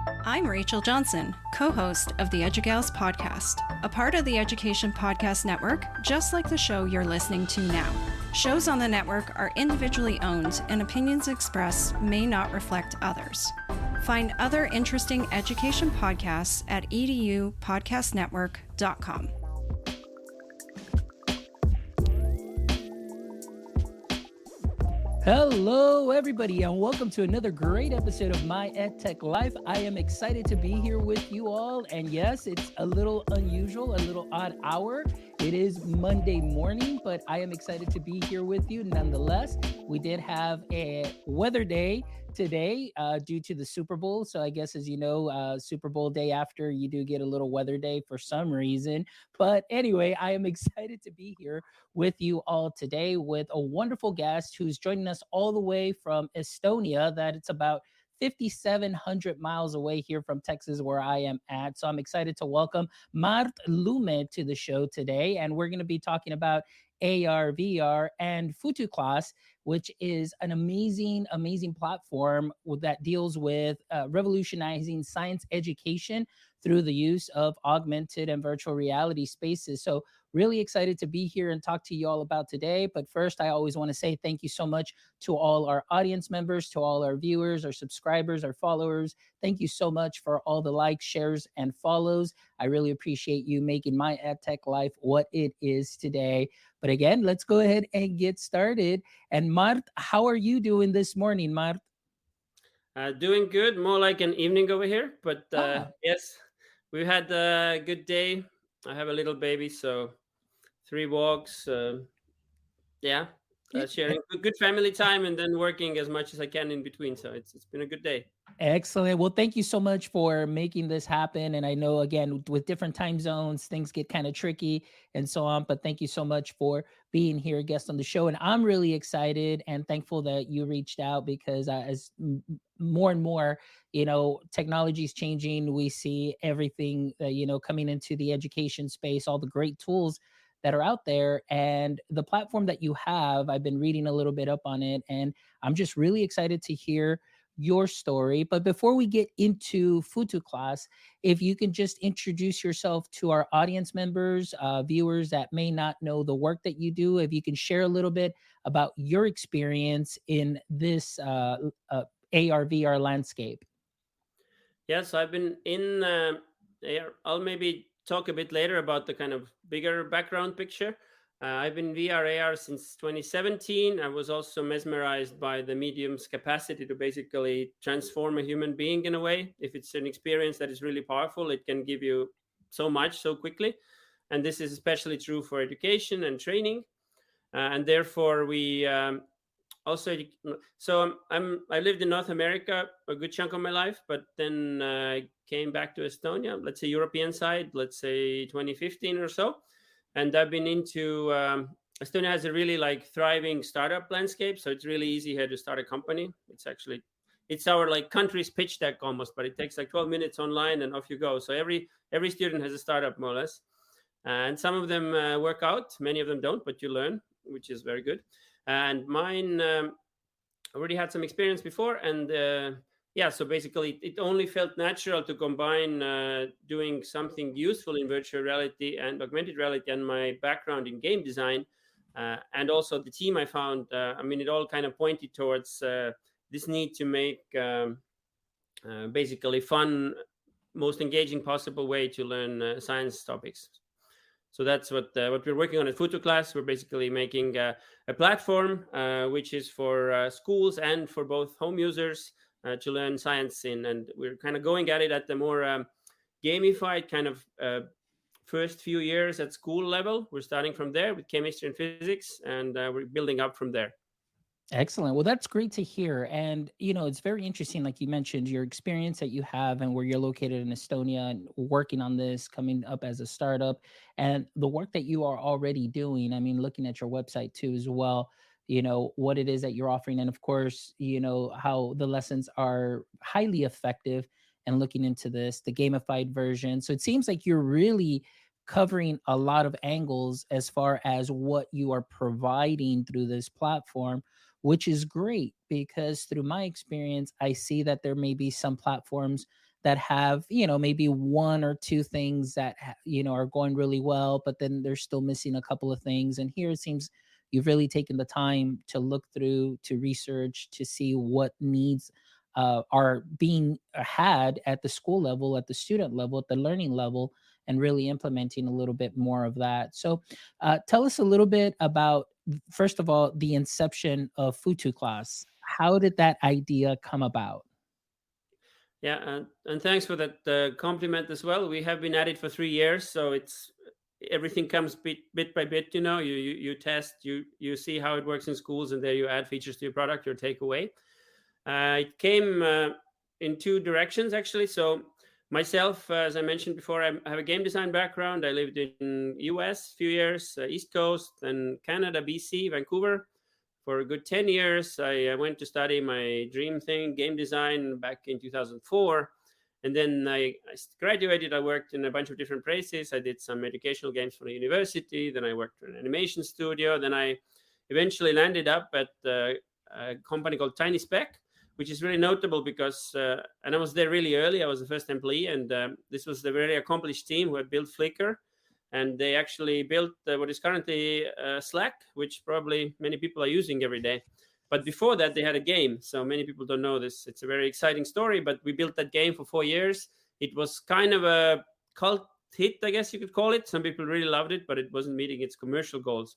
I'm Rachel Johnson, co host of the EduGals podcast, a part of the Education Podcast Network, just like the show you're listening to now. Shows on the network are individually owned, and opinions expressed may not reflect others. Find other interesting education podcasts at edupodcastnetwork.com. Hello, everybody, and welcome to another great episode of My EdTech Life. I am excited to be here with you all, and yes, it's a little unusual, a little odd hour. It is Monday morning, but I am excited to be here with you nonetheless. We did have a weather day today due to the Super Bowl. So I guess, as you know, Super Bowl day after, you do get a little weather day for some reason. But anyway, I am excited to be here with you all today with a wonderful guest who's joining us all the way from Estonia. That it's about 5,700 miles away here from Texas, where I am at. So I'm excited to welcome Mart Lume to the show today. And we're going to be talking about AR, VR, and Futuclass, which is an amazing platform that deals with revolutionizing science education through the use of augmented and virtual reality spaces. So really excited to be here and talk to you all about today. But first, I always want to say thank you so much to all our audience members, to all our viewers, our subscribers, our followers. Thank you so much for all the likes, shares, and follows. I really appreciate you making my EdTech life what it is today. But again, let's go ahead and get started. And Mart, how are you doing this morning, Mart? Doing good, more like an evening over here. But Ah, yes, we had a good day. I have a little baby, so 3 walks. Yeah, sharing good family time and then working as much as I can in between. So it's been a good day. excellent. Well, thank you so much for making this happen. And I know, again, with different time zones, things get kind of tricky and so on. But thank you so much for being here, guest on the show. And I'm really excited and thankful that you reached out because more and more, technology is changing. We see everything, coming into the education space, all the great tools that are out there. And the platform that you have, I've been reading a little bit up on it. And I'm just really excited to hear your story. But before we get into Futuclass, if you can just introduce yourself to our audience members, viewers that may not know the work that you do, if you can share a little bit about your experience in this AR VR landscape. Yes, I've been in. I'll maybe talk a bit later about the kind of bigger background picture. I've been VR AR since 2017. I was also mesmerized by the medium's capacity to basically transform a human being in a way. If it's an experience that is really powerful, it can give you so much so quickly. And this is especially true for education and training. And therefore, we also I lived in North America a good chunk of my life, but then came back to Estonia, let's say European side, let's say 2015 or so. And I've been into Estonia has a really like thriving startup landscape, so it's really easy here to start a company. It's our like country's pitch deck almost, but it takes like 12 minutes online and off you go. So every student has a startup more or less, and some of them work out, many of them don't, but you learn, which is very good. And mine already had some experience before, and yeah, so basically it only felt natural to combine doing something useful in virtual reality and augmented reality and my background in game design, and also the team I found. I mean, it all kind of pointed towards this need to make basically fun, most engaging possible way to learn science topics. So that's what we're working on at Futuclass. We're basically making a platform which is for schools and for both home users to learn science in, and we're kind of going at it at the more gamified kind of first few years at school level. We're starting from there with chemistry and physics, and we're building up from there. Excellent. Well, that's great to hear. And, it's very interesting, like you mentioned, your experience that you have and where you're located in Estonia and working on this, coming up as a startup, and the work that you are already doing. I mean, looking at your website too, as well, what it is that you're offering. And of course, how the lessons are highly effective and looking into this, the gamified version. So it seems like you're really covering a lot of angles as far as what you are providing through this platform, which is great because through my experience, I see that there may be some platforms that have, maybe one or two things that are going really well, but then they're still missing a couple of things. And here it seems you've really taken the time to look through, to research, to see what needs are being had at the school level, at the student level, at the learning level, and really implementing a little bit more of that. So tell us a little bit about, first of all, the inception of Futuclass. How did that idea come about? Yeah, and thanks for that compliment as well. We have been at it for 3 years, so it's everything comes bit by bit. You test, you see how it works in schools, and there you add features to your product, your takeaway. It came in two directions actually. So myself, as I mentioned before, I have a game design background. I lived in US a few years, East Coast, then Canada, BC, Vancouver for a good 10 years. I went to study my dream thing, game design, back in 2004. And then I graduated. I worked in a bunch of different places. I did some educational games for the university. Then I worked for an animation studio. Then I eventually landed up at a company called Tiny Speck, which is really notable because, and I was there really early. I was the first employee, and this was the very accomplished team who had built Flickr, and they actually built what is currently Slack, which probably many people are using every day. But before that, they had a game. So many people don't know this. It's a very exciting story, but we built that game for 4 years. It was kind of a cult hit, I guess you could call it. Some people really loved it, but it wasn't meeting its commercial goals.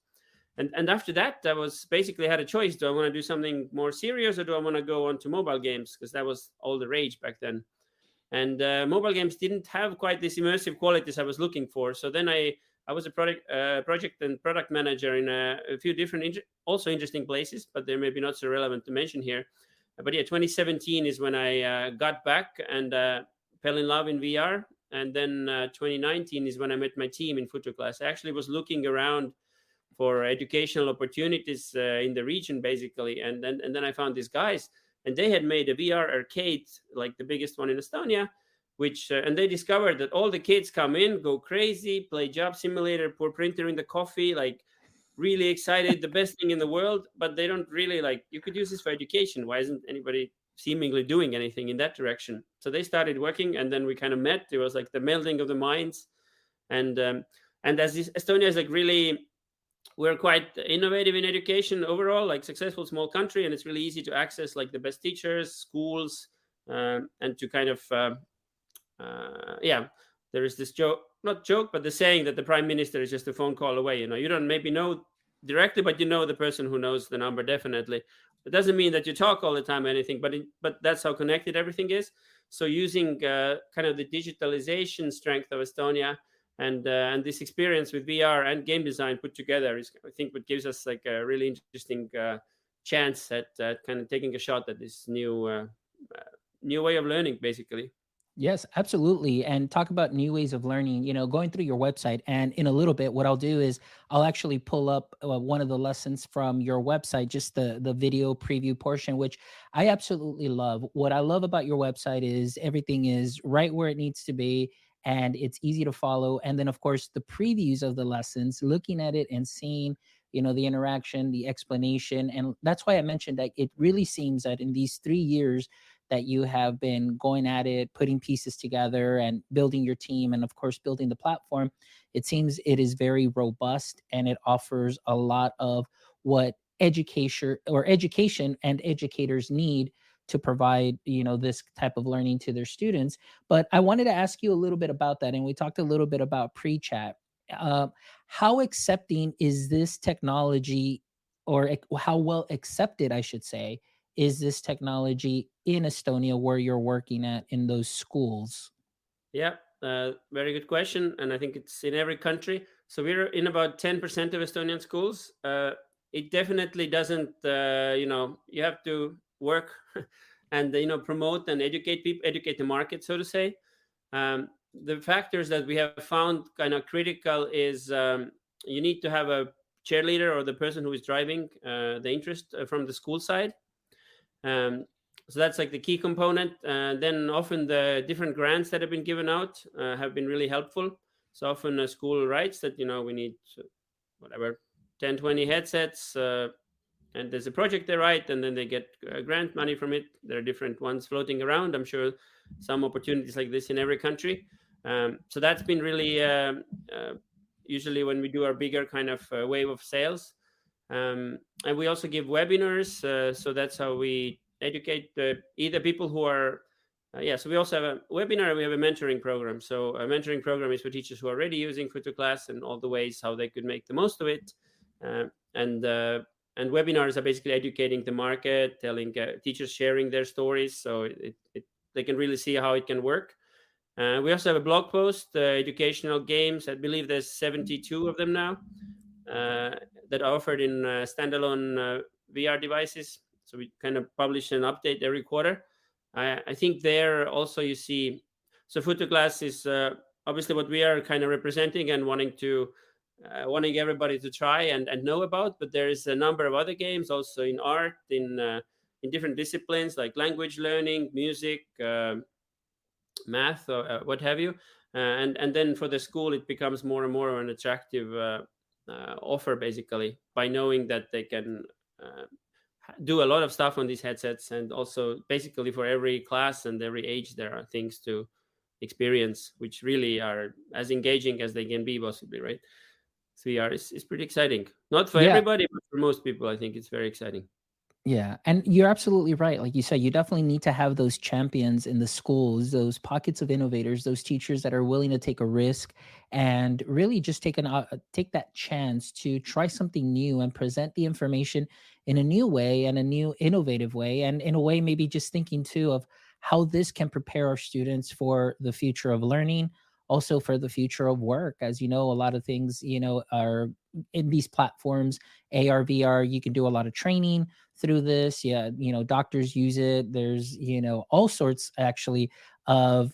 And after that, I was basically had a choice. Do I want to do something more serious, or do I want to go on to mobile games? Because that was all the rage back then. And mobile games didn't have quite this immersive qualities I was looking for. So then I was a project and product manager in a few different also interesting places, but they're maybe not so relevant to mention here. But yeah, 2017 is when I got back and fell in love in VR. And then 2019 is when I met my team in Futuclass. I actually was looking around for educational opportunities in the region, basically, and then I found these guys, and they had made a VR arcade, like the biggest one in Estonia, which and they discovered that all the kids come in, go crazy, play Job Simulator, pour printer in the coffee, like really excited, the best thing in the world, but they don't really like. You could use this for education. Why isn't anybody seemingly doing anything in that direction? So they started working, and then we kind of met. It was like the melding of the minds, and as this Estonia is like really, we're quite innovative in education overall, like successful small country, and it's really easy to access like the best teachers, schools, and to kind of yeah, there is this joke, not joke, but the saying that the prime minister is just a phone call away. You don't maybe know directly, but you know the person who knows the number definitely. It doesn't mean that you talk all the time or anything, but that's how connected everything is. So using kind of the digitalization strength of Estonia and this experience with VR and game design put together is, I think, what gives us like a really interesting chance at kind of taking a shot at this new way of learning, basically. Yes, absolutely. And talk about new ways of learning, going through your website. And in a little bit, what I'll do is I'll actually pull up one of the lessons from your website, just the video preview portion, which I absolutely love. What I love about your website is everything is right where it needs to be, and it's easy to follow. And then, of course, the previews of the lessons, looking at it and seeing, the interaction, the explanation. And that's why I mentioned that it really seems that in these 3 years, that you have been going at it, putting pieces together and building your team, and of course, building the platform. It seems it is very robust, and it offers a lot of what education and educators need to provide, this type of learning to their students. But I wanted to ask you a little bit about that. And we talked a little bit about pre-chat. Uh, how accepting is this technology, or how well accepted, I should say, is this technology in Estonia where you're working at in those schools? Yeah, very good question, and I think it's in every country. So we're in about 10% of Estonian schools. It definitely doesn't. You have to work and promote and educate people, educate the market, so to say. The factors that we have found kind of critical is you need to have a cheerleader or the person who is driving the interest from the school side. Um, so that's like the key component. Then often the different grants that have been given out have been really helpful. So often a school writes that we need whatever 10, 20 headsets, and there's a project they write, and then they get grant money from it. There are different ones floating around. I'm sure some opportunities like this in every country. So that's been really usually when we do our bigger kind of wave of sales. And we also give webinars. So that's how we educate either people who are yeah, so we also have a webinar. We have a mentoring program. So a mentoring program is for teachers who are already using Futuclass and all the ways how they could make the most of it. Uh, and and webinars are basically educating the market, telling teachers sharing their stories, so they can really see how it can work. We also have a blog post, educational games. I believe there's 72 of them now uh, that are offered in standalone VR devices. So we kind of publish an update every quarter. I think there also you see, so Futuclass is obviously what we are kind of representing and wanting everybody to try and know about. But there is a number of other games also in art, in different disciplines like language learning, music, math, or what have you. And then for the school, it becomes more and more an attractive offer, basically, by knowing that they can uh, do a lot of stuff on these headsets. And also basically for every class and every age there are things to experience which really are as engaging as they can be, possibly, right? So VR is pretty exciting, not for Yeah. everybody, but for most people I think it's very exciting. Yeah, and you're absolutely right. Like you said, you definitely need to have those champions in the schools, those pockets of innovators, those teachers that are willing to take a risk and really just take that chance to try something new and present the information in a new way and a new innovative way, and in a way maybe just thinking too of how this can prepare our students for the future of learning, also for the future of work. As you know, a lot of things, are in these platforms, AR, VR, you can do a lot of training through this. Yeah, doctors use it. There's, all sorts actually of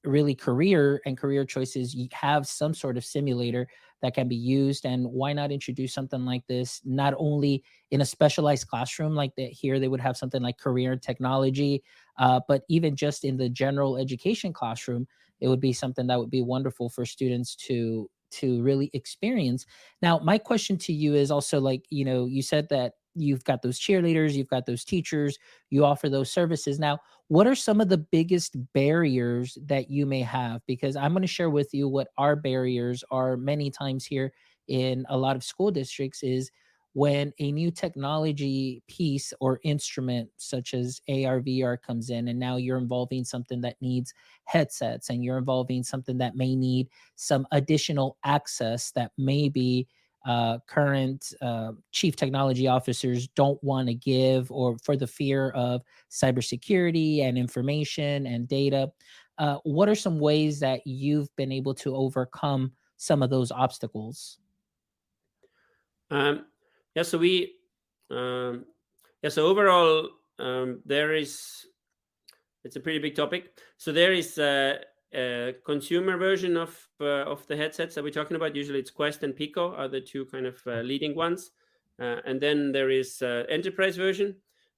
really career choices. You have some sort of simulator that can be used. And why not introduce something like this, not only in a specialized classroom like that here, they would have something like career and technology, but even just in the general education classroom, it would be something that would be wonderful for students to really experience. Now, my question to you is also, like, you said that you've got those cheerleaders, you've got those teachers, you offer those services. Now, what are some of the biggest barriers that you may have? Because I'm going to share with you what our barriers are many times here in a lot of school districts is when a new technology piece or instrument such as AR VR comes in, and now you're involving something that needs headsets, and you're involving something that may need some additional access that maybe current chief technology officers don't want to give, or for the fear of cybersecurity and information and data. What are some ways that you've been able to overcome some of those obstacles? um, yeah, so we um, yeah, so overall, there is it's a pretty big topic. So there is a consumer version of the headsets that we're talking about. Usually, it's Quest and Pico are the two kind of leading ones, and then there is enterprise version.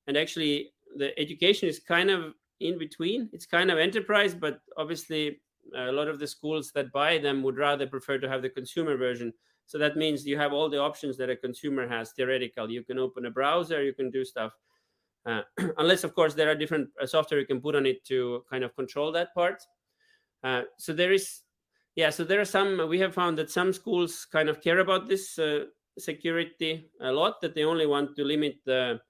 And actually, the education is kind of in between. It's kind of enterprise, but obviously, a lot of the schools that buy them would rather prefer to have the consumer version. So that means you have all the options that a consumer has theoretical. You can open a browser, you can do stuff. Unless, of course, there are different software you can put on it to kind of control that part. So there is, yeah. So there are some. We have found that some schools kind of care about this security a lot. That they only want to limit the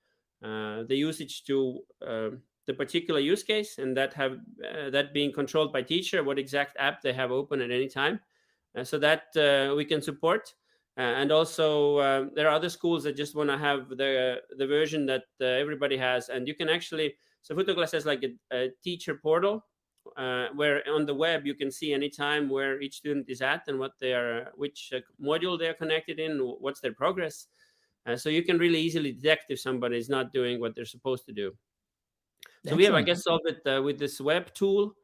usage to the particular use case, and that being controlled by teacher, what exact app they have open at any time. So that we can support. And also, there are other schools that just want to have the version that everybody has, and you can actually. So Futuclass has like a teacher portal where on the web you can see anytime where each student is at and which module they are connected in, what's their progress. So you can really easily detect if somebody is not doing what they're supposed to do. So we have, I Excellent. guess, solved it with this web tool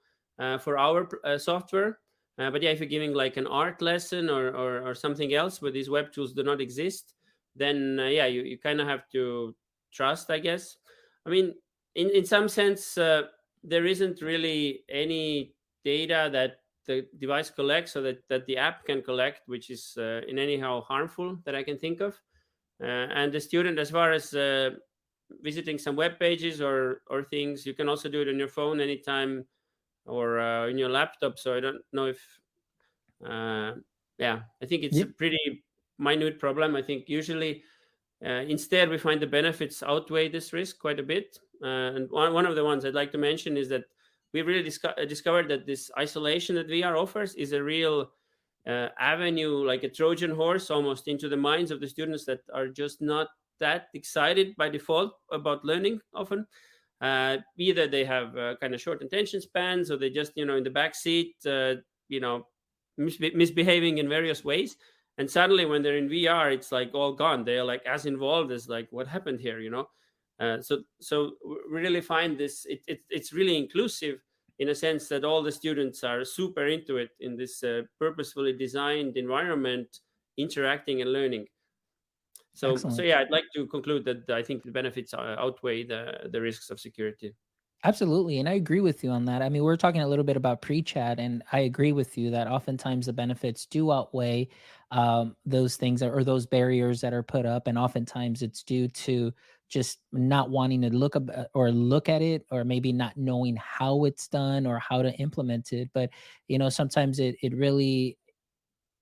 for our software. But yeah, if you're giving like an art lesson or something else where these web tools do not exist, then yeah, you kind of have to trust, I guess. I mean, in some sense, there isn't really any data that the device collects or that the app can collect, which is in anyhow harmful that I can think of. And the student, as far as visiting some web pages or things, you can also do it on your phone anytime, or in your laptop. So I don't know if uh, yeah, I think it's a Yep. pretty minute problem. I think usually instead we find the benefits outweigh this risk quite a bit. And one of the ones I'd like to mention is that we really discovered that this isolation that VR offers is a real avenue, like a Trojan horse almost, into the minds of the students that are just not that excited by default about learning often. Either they have kind of short attention spans, or they just, in the back seat, you know, misbehaving in various ways. And suddenly, when they're in VR, it's like all gone. They're like as involved as like what happened here. So we really find this. It's really inclusive in a sense that all the students are super into it in this purposefully designed environment, interacting and learning. So Excellent. yeah, I'd like to conclude that I think the benefits outweigh the risks of security. Absolutely. And I agree with you on that. I mean, we're talking a little bit about pre chat, and I agree with you that oftentimes the benefits do outweigh those things, or those barriers that are put up. And oftentimes it's due to just not wanting to look at it, or maybe not knowing how it's done or how to implement it. But, sometimes it really,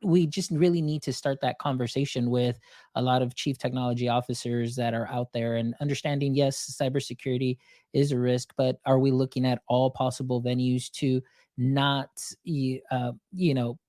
we just really need to start that conversation with a lot of chief technology officers that are out there, and understanding, yes, cybersecurity is a risk, but are we looking at all possible venues to not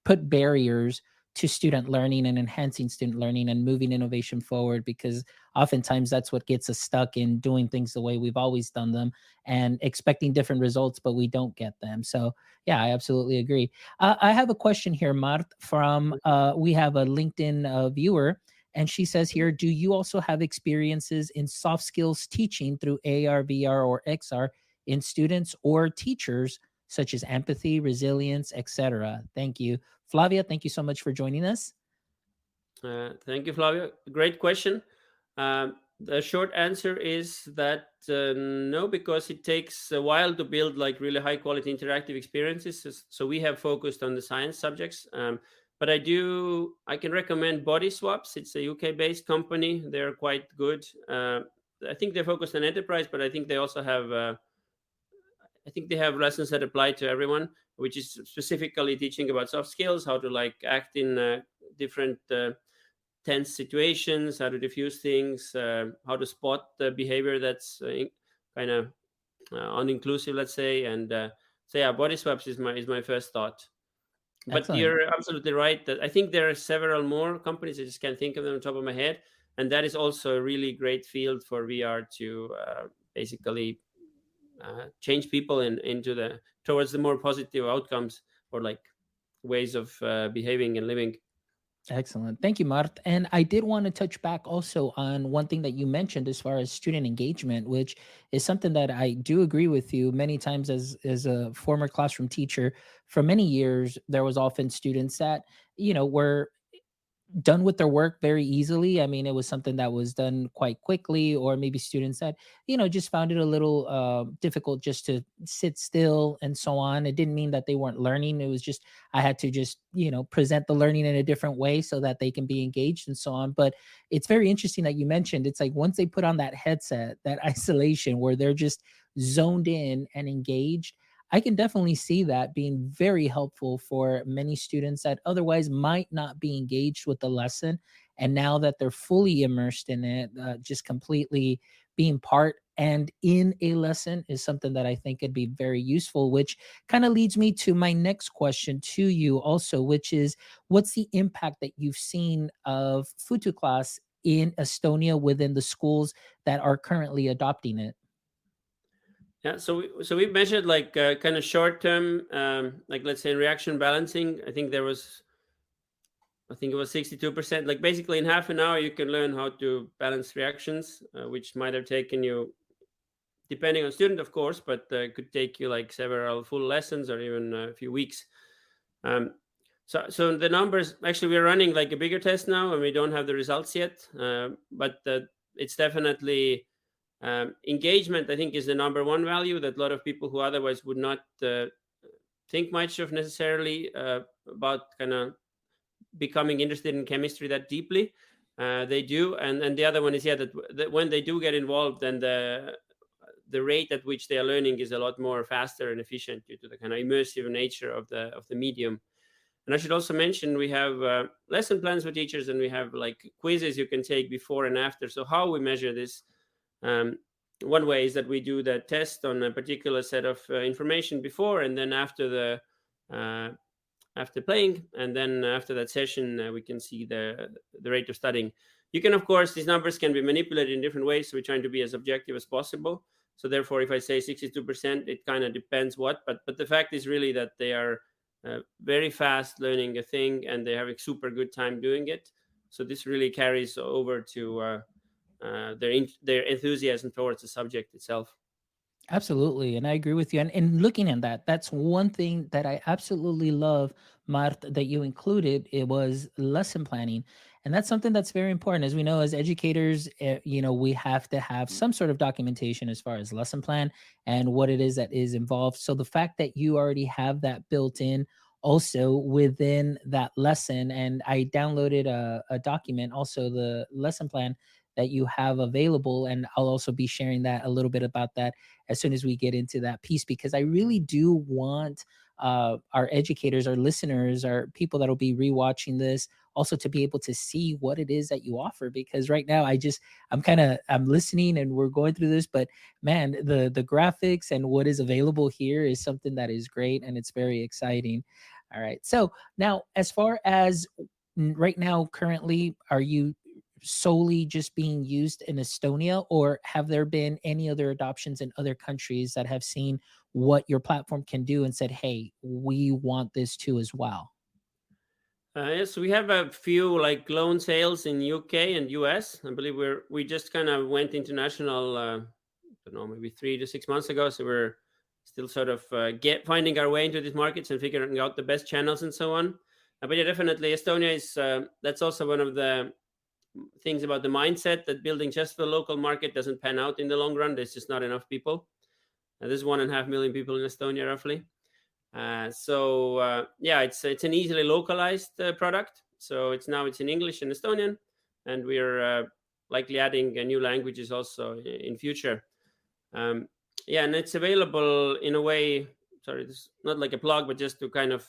put barriers to student learning and enhancing student learning and moving innovation forward? Because oftentimes that's what gets us stuck in doing things the way we've always done them, and expecting different results, but we don't get them. So yeah, I absolutely agree. I have a question here, Mart, from we have a LinkedIn viewer, and she says here, do you also have experiences in soft skills teaching through AR, VR, or XR in students or teachers, such as empathy, resilience, etc.? Thank you. Flavia, thank you so much for joining us. Thank you, Flavio. Great question. The short answer is that no, because it takes a while to build like really high quality interactive experiences. So we have focused on the science subjects. But I can recommend Body Swaps. It's a UK based company. They're quite good. I think they're focused on enterprise, but I think they have lessons that apply to everyone, which is specifically teaching about soft skills, how to like act in different tense situations, how to diffuse things, how to spot the behavior that's kind of uninclusive, let's say. And so yeah, body swaps is my first thought. But Excellent. you're absolutely right that I think there are several more companies. I just can't think of them on top of my head, and that is also a really great field for VR to basically change people into the towards the more positive outcomes, or like ways of behaving and living. Excellent. Thank you, Mart. And I did want to touch back also on one thing that you mentioned as far as student engagement, which is something that I do agree with you. Many times, as a former classroom teacher for many years, there was often students that, were done with their work very easily. I mean, it was something that was done quite quickly, or maybe students that, just found it a little difficult just to sit still and so on. It didn't mean that they weren't learning. It was just, I had to just, present the learning in a different way so that they can be engaged and so on. But it's very interesting that you mentioned, it's like once they put on that headset, that isolation where they're just zoned in and engaged, I can definitely see that being very helpful for many students that otherwise might not be engaged with the lesson. And now that they're fully immersed in it, just completely being part and in a lesson is something that I think could be very useful, which kind of leads me to my next question to you also, which is, what's the impact that you've seen of Futuclass in Estonia within the schools that are currently adopting it? Yeah, so we measured like kind of short term, like let's say in reaction balancing. I think it was 62%. Like basically in half an hour, you can learn how to balance reactions, which might have taken you, depending on student, of course, but could take you like several full lessons or even a few weeks. Um, so the numbers, actually, we're running like a bigger test now, and we don't have the results yet. But it's definitely engagement. I think is the number one value that a lot of people who otherwise would not think much of necessarily about kind of becoming interested in chemistry that deeply. They do, and the other one is, yeah, that when they do get involved, then the rate at which they are learning is a lot more faster and efficient due to the kind of immersive nature of the medium. And I should also mention we have lesson plans for teachers, and we have like quizzes you can take before and after. So how we measure this? Um, One way is that we do the test on a particular set of information before, and then uh, after playing, and then after that session, we can see the rate of studying. You can, of course, these numbers can be manipulated in different ways. So we're trying to be as objective as possible. So therefore, if I say 62%, it kind of depends what. But the fact is really that they are very fast learning a thing, and they have a super good time doing it. So this really carries over to their enthusiasm towards the subject itself. Absolutely. And I agree with you. And looking at that, that's one thing that I absolutely love, Mart, that you included. It was lesson planning. And that's something that's very important. As we know, as educators, we have to have some sort of documentation as far as lesson plan and what it is that is involved. So the fact that you already have that built in also within that lesson, and I downloaded a document, also the lesson plan that you have available. And I'll also be sharing that a little bit about that as soon as we get into that piece, because I really do want our educators, our listeners, our people that'll be rewatching this also to be able to see what it is that you offer. Because right now I'm listening and we're going through this, but man, the graphics and what is available here is something that is great and it's very exciting. All right. So now, as far as right now, currently, are you solely just being used in Estonia, or have there been any other adoptions in other countries that have seen what your platform can do and said, "Hey, we want this too as well"? Yes, we have a few like loan sales in UK and US. I believe we just kind of went international. I don't know, maybe 3 to 6 months ago. So we're still sort of get finding our way into these markets and figuring out the best channels and so on. But yeah, definitely Estonia is. That's also one of the things about the mindset that building just the local market doesn't pan out in the long run. There's just not enough people. There's 1.5 million people in Estonia roughly. Yeah, it's an easily localized product. So it's in English and Estonian, and we're likely adding new languages also in future. Um, yeah, and it's available in a way. Sorry, this is not like a plug, but just to kind of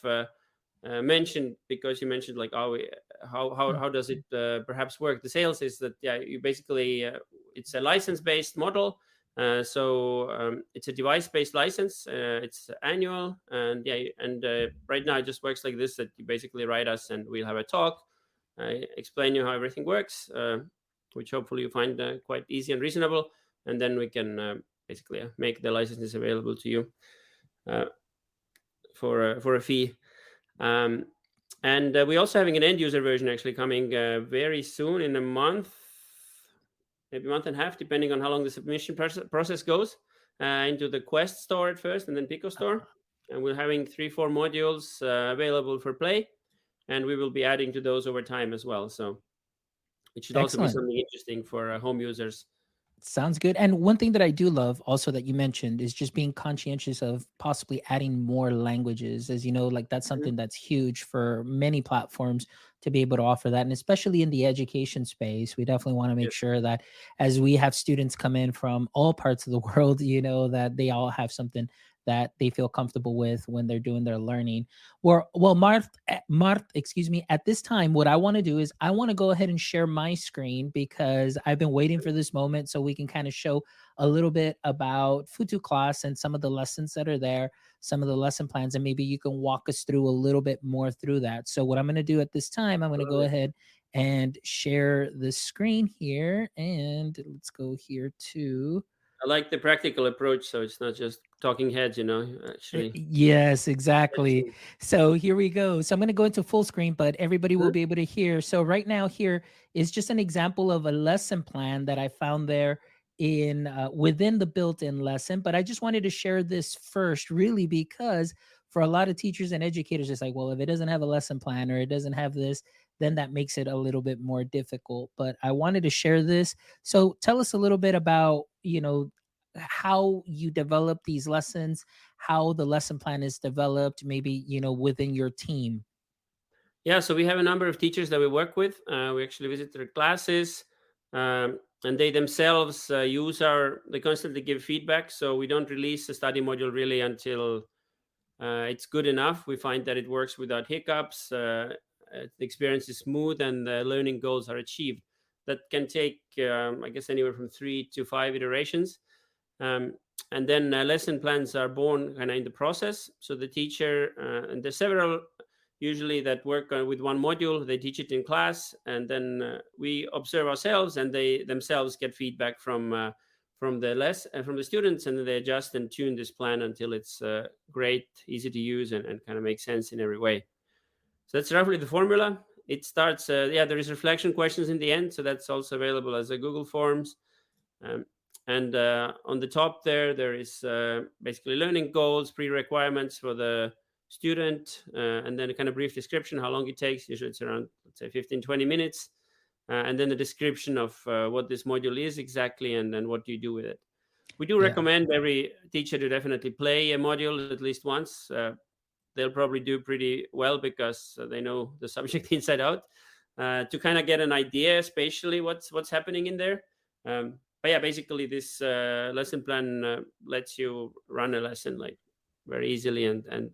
mention, because you mentioned like how does it perhaps work. The sales is that, yeah, you basically it's a license based model. It's a device based license. It's annual, and yeah, and right now it just works like this: that you basically write us and we'll have a talk, explain you how everything works, which hopefully you find quite easy and reasonable, and then we can basically make the licenses available to you uh, for a fee. Um, and we're also having an end user version actually coming very soon, in a month, maybe a month and a half, depending on how long the submission process goes, into the Quest store at first, and then Pico store. And we're having 3, 4 modules available for play, and we will be adding to those over time as well. So it should also be Excellent. something interesting for home users. Sounds good. And one thing that I do love also that you mentioned is just being conscientious of possibly adding more languages. As you know, like that's Mhm. something that's huge for many platforms to be able to offer that. And especially in the education space, we definitely want to make Yes. sure that as we have students come in from all parts of the world, that they all have something that they feel comfortable with when they're doing their learning. Well, Mart, excuse me. At this time, what I want to do is I want to go ahead and share my screen because I've been waiting for this moment so we can kind of show a little bit about Futuclass and some of the lessons that are there, some of the lesson plans, and maybe you can walk us through a little bit more through that. So what I'm going to do at this time, I'm going to go Totally. ahead and share the screen here, and let's go here to I like the practical approach, so it's not just talking heads, actually. Yes, exactly. Excellent. So here we go. So I'm going to go into full screen, but everybody will Mhm. be able to hear. So right now here is just an example of a lesson plan that I found there in within the built-in lesson. But I just wanted to share this first, really, because for a lot of teachers and educators, it's like, well, if it doesn't have a lesson plan or it doesn't have this, then that makes it a little bit more difficult. But I wanted to share this. So tell us a little bit about, how you develop these lessons, how the lesson plan is developed, maybe, within your team. Yeah, so we have a number of teachers that we work with. We actually visit their classes, and they themselves they constantly give feedback. So we don't release a study module really until it's good enough. We find that it works without hiccups, the experience is smooth, and the learning goals are achieved. That can take, I guess, anywhere from 3 to 5 iterations. Um, and then lesson plans are born kind of in the process. So the teacher, and there's several usually that work with one module. They teach it in class, and then we observe ourselves, and they themselves get feedback from the students, and then they adjust and tune this plan until it's great, easy to use, and kind of makes sense in every way. So that's roughly the formula. It starts, there is reflection questions in the end, so that's also available as a Google Forms. Um, and on the top there is basically learning goals, pre-requirements for the student, and then a kind of brief description how long it takes. Usually it's around, let's say, 15-20 minutes, and then the description of what this module is exactly, and then what do you do with it. We do Yeah. recommend every teacher to definitely play a module at least once. They'll probably do pretty well because they know the subject inside out, to kind of get an idea spatially what's happening in there. But yeah, basically this lesson plan lets you run a lesson like very easily, and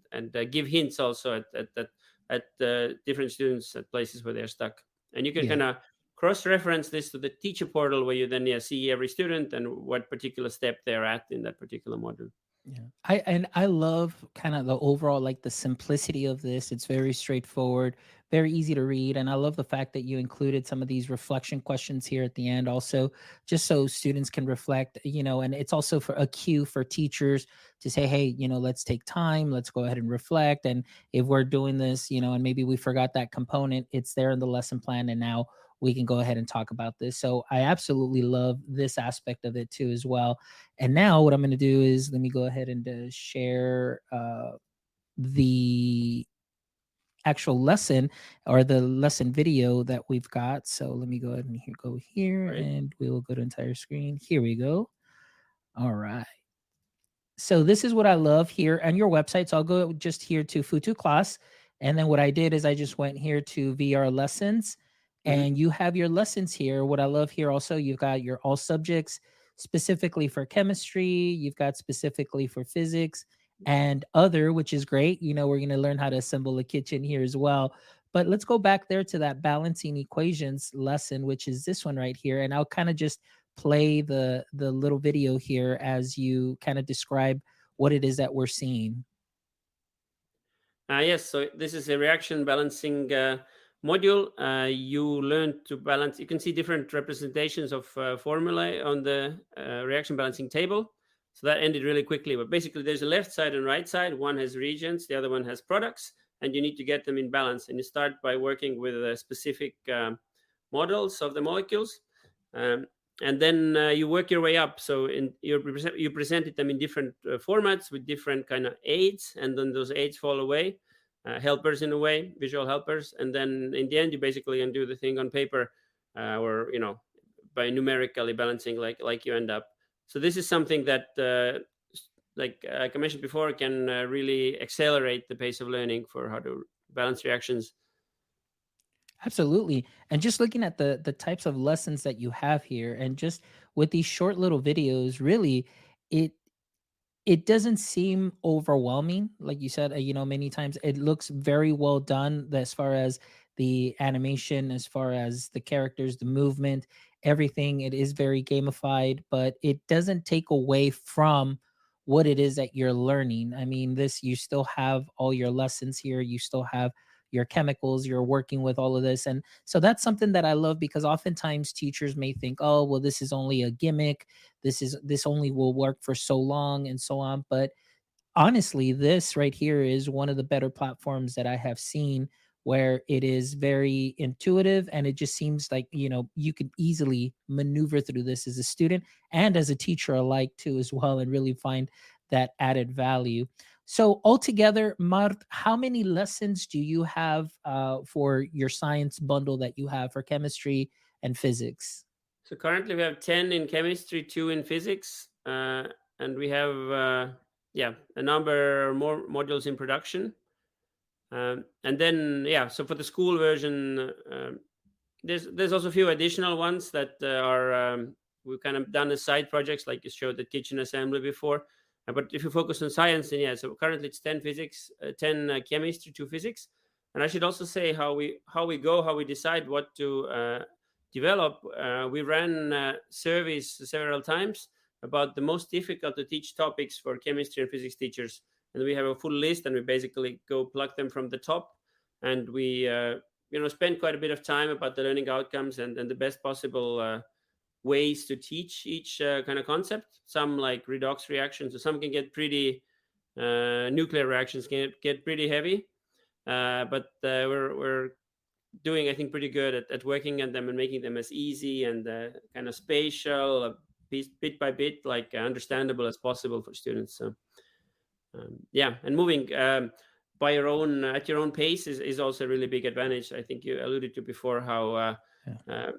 give hints also at different students at places where they're stuck, and you can Yeah. kind of cross-reference this to the teacher portal, where you then, yeah, see every student and what particular step they're at in that particular module. Yeah. I love kind of the overall, like, the simplicity of this. It's very straightforward, very easy to read, and I love the fact that you included some of these reflection questions here at the end also, just so students can reflect, and it's also for a cue for teachers to say, hey, let's take time, let's go ahead and reflect, and if we're doing this, and maybe we forgot that component, it's there in the lesson plan, and now we can go ahead and talk about this. So I absolutely love this aspect of it too as well. And now what I'm going to do is let me go ahead and share the actual lesson, or the lesson video that we've got. So let me go ahead and go here, Right. and we will go to entire screen. Here we go. All right. So this is what I love here on your website. So I'll go just here to Futuclass. And then what I did is I just went here to VR lessons, Hmm. and you have your lessons here. What I love here also, you've got your all subjects specifically for chemistry, you've got specifically for physics and other, which is great. We're going to learn how to assemble a kitchen here as well. But let's go back there to that balancing equations lesson, which is this one right here. And I'll kind of just play the little video here as you kind of describe what it is that we're seeing. Yes, so this is a reaction balancing module. You learn to balance. You can see different representations of formulae on the reaction balancing table. So that ended really quickly. But basically, there's a left side and right side. One has reagents, the other one has products, and you need to get them in balance. And you start by working with specific models of the molecules. Um, and then you work your way up. So you presented them in different formats with different kind of aids, and then those aids fall away, helpers in a way, visual helpers, and then in the end you basically undo the thing on paper, or by numerically balancing, like you end up. So this is something that, like I mentioned before, can really accelerate the pace of learning for how to balance reactions. Absolutely. And just looking at the types of lessons that you have here, and just with these short little videos, really, it it doesn't seem overwhelming. Like you said, many times it looks very well done as far as the animation, as far as the characters, the movement, everything. It is very gamified, but it doesn't take away from what it is that you're learning. I mean, this, you still have all your lessons here, you still have your chemicals, you're working with all of this. And so that's something that I love, because oftentimes teachers may think, oh, well, this is only a gimmick, this only will work for so long and so on. But honestly, this right here is one of the better platforms that I have seen, where it is very intuitive, and it just seems like, you could easily maneuver through this as a student and as a teacher alike too as well, and really find that added value. So altogether, Mart, how many lessons do you have for your science bundle that you have for chemistry and physics? So currently we have 10 in chemistry, 2 in physics, and we have, yeah, a number more modules in production. And then so for the school version, there's also a few additional ones that are we've kind of done as side projects, like you showed the kitchen assembly before. But if you focus on science, then so currently it's 10 physics, 10 chemistry, 2 physics. And I should also say how we decide what to develop. We ran surveys several times about the most difficult to teach topics for chemistry and physics teachers, and we have a full list, and we basically go plug them from the top, and we spend quite a bit of time about the learning outcomes and the best possible ways to teach each kind of concept. Some like redox reactions, or some can get pretty nuclear reactions can get pretty heavy, but we're doing, I think, pretty good at working on them and making them as easy and kind of spatial, bit by bit, like understandable as possible for students. So and moving by your own at your own pace is also a really big advantage. I think you alluded to before how Yeah. uh,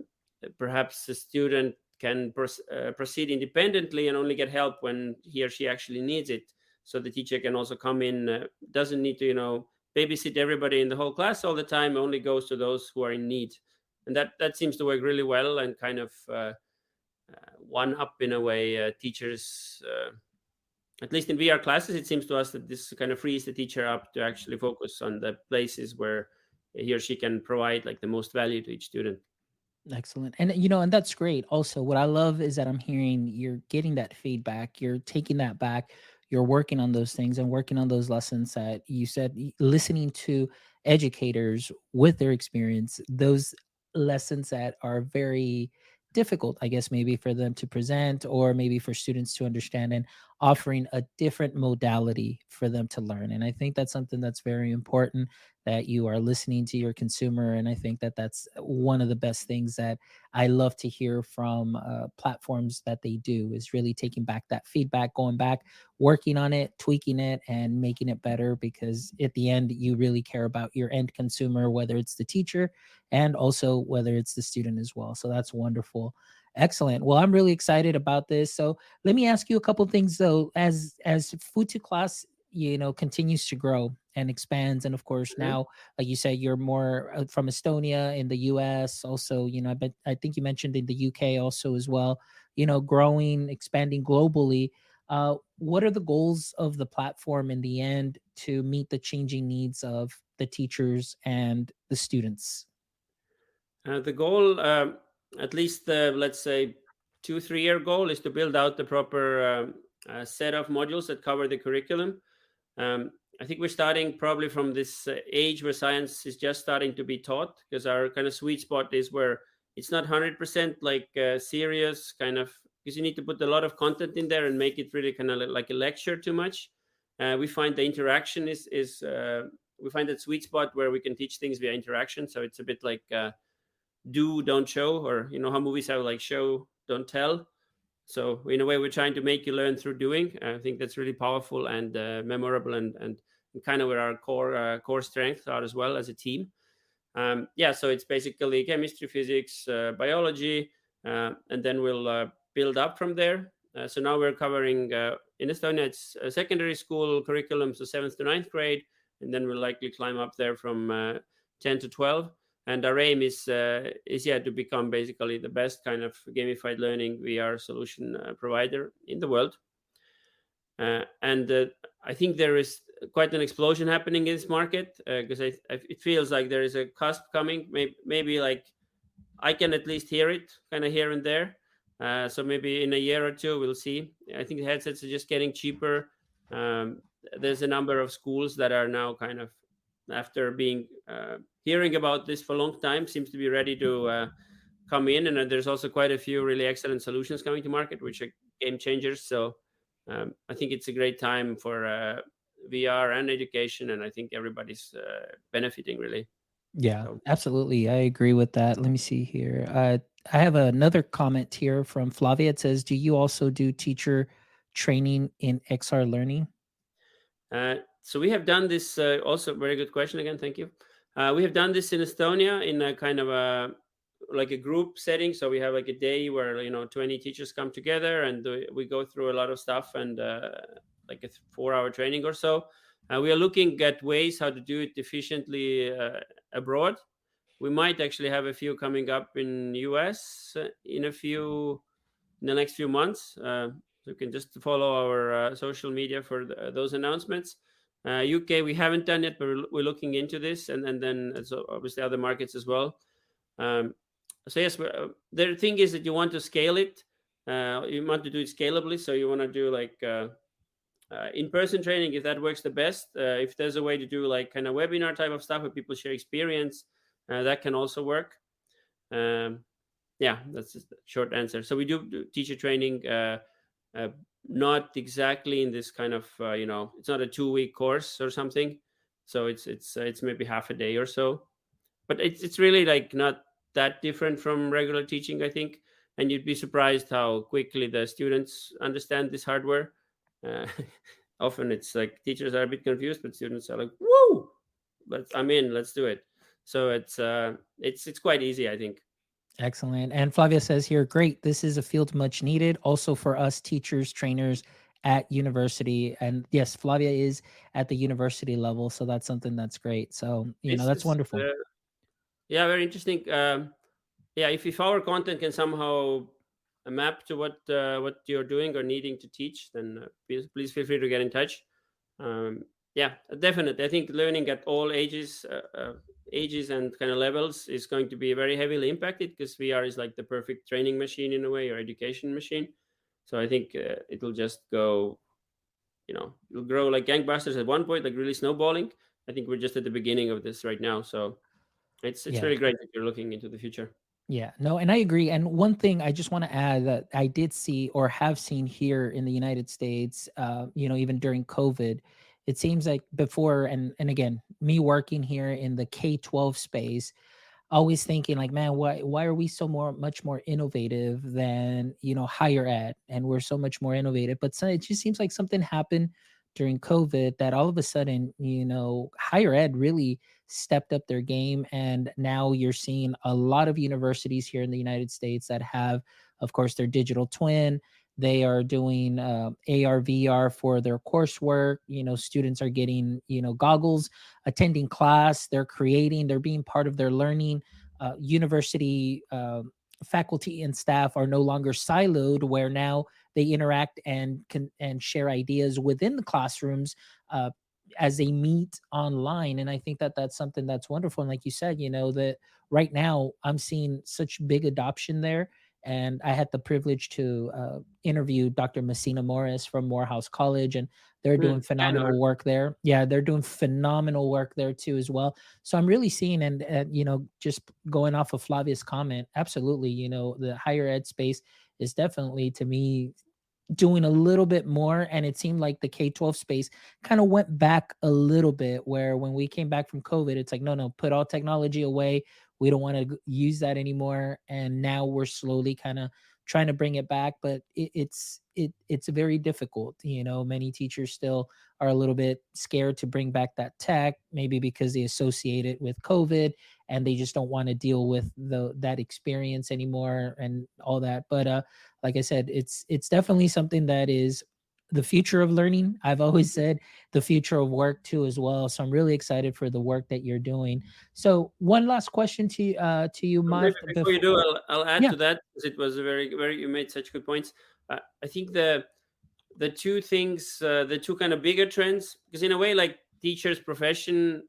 perhaps the student can proceed independently and only get help when he or she actually needs it. So the teacher can also come in, doesn't need to babysit everybody in the whole class all the time, only goes to those who are in need. And that seems to work really well, and kind of one up in a way teachers, at least in VR classes. It seems to us that this kind of frees the teacher up to actually focus on the places where he or she can provide like the most value to each student. Excellent. And and that's great. Also, what I love is that I'm hearing you're getting that feedback, you're taking that back, you're working on those things and working on those lessons that you said, listening to educators with their experience, those lessons that are very difficult, I guess, maybe for them to present or maybe for students to understand, and offering a different modality for them to learn. And I think that's something that's very important, that you are listening to your consumer. And I think that that's one of the best things that I love to hear from platforms that they do, is really taking back that feedback, going back, working on it, tweaking it, and making it better. Because at the end, you really care about your end consumer, whether it's the teacher and also whether it's the student as well. So that's wonderful. Excellent. Well, I'm really excited about this. So let me ask you a couple things though. As Futuclass, continues to grow and expands, and of course Mhm. now, like you said, you're more from Estonia in the US. Also, I think you mentioned in the UK also as well. Growing, expanding globally. What are the goals of the platform in the end to meet the changing needs of the teachers and the students? The goal, at least let's say 2 3 year goal, is to build out the proper set of modules that cover the curriculum. Um, I think we're starting probably from this age where science is just starting to be taught, because our kind of sweet spot is where it's not 100% like serious kind of, because you need to put a lot of content in there and make it really kind of like a lecture too much. We find the interaction is we find that sweet spot where we can teach things via interaction. So it's a bit like do don't show, or how movies have like show don't tell. So in a way, we're trying to make you learn through doing. I think that's really powerful and memorable, and kind of where our core strengths are as well as a team. So it's basically chemistry, physics, biology, and then we'll build up from there. So now we're covering in Estonia, it's a secondary school curriculum, so 7th to 9th grade, and then we'll likely climb up there from 10 to 12. And our aim is to become basically the best kind of gamified learning VR solution provider in the world. And I think there is quite an explosion happening in this market, because it feels like there is a cusp coming. Maybe like I can at least hear it kind of here and there. So maybe in a year or two, we'll see. I think the headsets are just getting cheaper. Um, there's a number of schools that are now kind of, after being hearing about this for a long time, seems to be ready to come in. And there's also quite a few really excellent solutions coming to market, which are game changers. So I think it's a great time for VR and education, and I think everybody's benefiting really. Yeah, So absolutely. I agree with that. Let me see here. I have another comment here from Flavia. It says, "Do you also do teacher training in XR learning?" so we have done this, also very good question again. Thank you. We have done this in Estonia in a kind of a like a group setting. So we have like a day where 20 teachers come together, and we go through a lot of stuff, and like a 4 hour training or so. We are looking at ways how to do it efficiently abroad. We might actually have a few coming up in US in the next few months. So you can just follow our social media for those announcements. UK we haven't done yet, but we're looking into this, and then so obviously other markets as well. Um, so yes, the thing is that you want to scale it. You want to do it scalably, so you want to do like in-person training if that works the best. If there's a way to do like kind of webinar type of stuff where people share experience, that can also work. Um, yeah, that's just the short answer. So we do teacher training, uh, not exactly in this kind of it's not a 2 week course or something. So it's maybe half a day or so, but it's really like not that different from regular teaching, I think. And you'd be surprised how quickly the students understand this hardware. uh, Often it's like teachers are a bit confused, but students are like, whoa, I'm in, let's do it. So it's quite easy, I think. Excellent. And Flavia says here, great. This is a field much needed also for us teachers, trainers at university. And yes, Flavia is at the university level. So that's something that's great. So, This that's is wonderful. yeah, very interesting. Yeah, if our content can somehow map to what you're doing or needing to teach, then please feel free to get in touch. Yeah, definitely. I think learning at all ages and kind of levels is going to be very heavily impacted, because VR is like the perfect training machine in a way, or education machine. So I think it'll just go, it'll grow like gangbusters at one point, like really snowballing. I think we're just at the beginning of this right now. So it's Yeah. really great that you're looking into the future. Yeah, no, and I agree. And one thing I just want to add that I did see or have seen here in the United States, even during COVID, it seems like before, and again, me working here in the K-12 space, always thinking like, man, why are we so much more innovative than higher ed, and we're so much more innovative. But so it just seems like something happened during COVID that all of a sudden, higher ed really stepped up their game, and now you're seeing a lot of universities here in the United States that have, of course, their digital twin. They are doing AR VR for their coursework. Students are getting goggles, attending class, they're being part of their learning. University faculty and staff are no longer siloed, where now they interact and can and share ideas within the classrooms as they meet online. And I think that that's something that's wonderful. And like you said, that right now I'm seeing such big adoption there. And I had the privilege to interview Dr. Messina Morris from Morehouse College, and they're doing Yeah, phenomenal work there. Yeah, they're doing phenomenal work there too as well. So I'm really seeing, and just going off of Flavia's comment, absolutely, the higher ed space is definitely, to me, doing a little bit more. And it seemed like the K-12 space kind of went back a little bit, where when we came back from COVID, it's like, no, put all technology away. We don't want to use that anymore. And now we're slowly kind of trying to bring it back, but it's very difficult. Many teachers still are a little bit scared to bring back that tech, maybe because they associate it with COVID and they just don't want to deal with that experience anymore and all that. But like I said, it's definitely something that is the future of learning. I've always said the future of work too as well. So I'm really excited for the work that you're doing. So one last question to you, maybe Marv. before you do, I'll add Yeah. to that, because it was a very, very, you made such good points. I think the two things, the two kind of bigger trends, because in a way, like teachers' profession,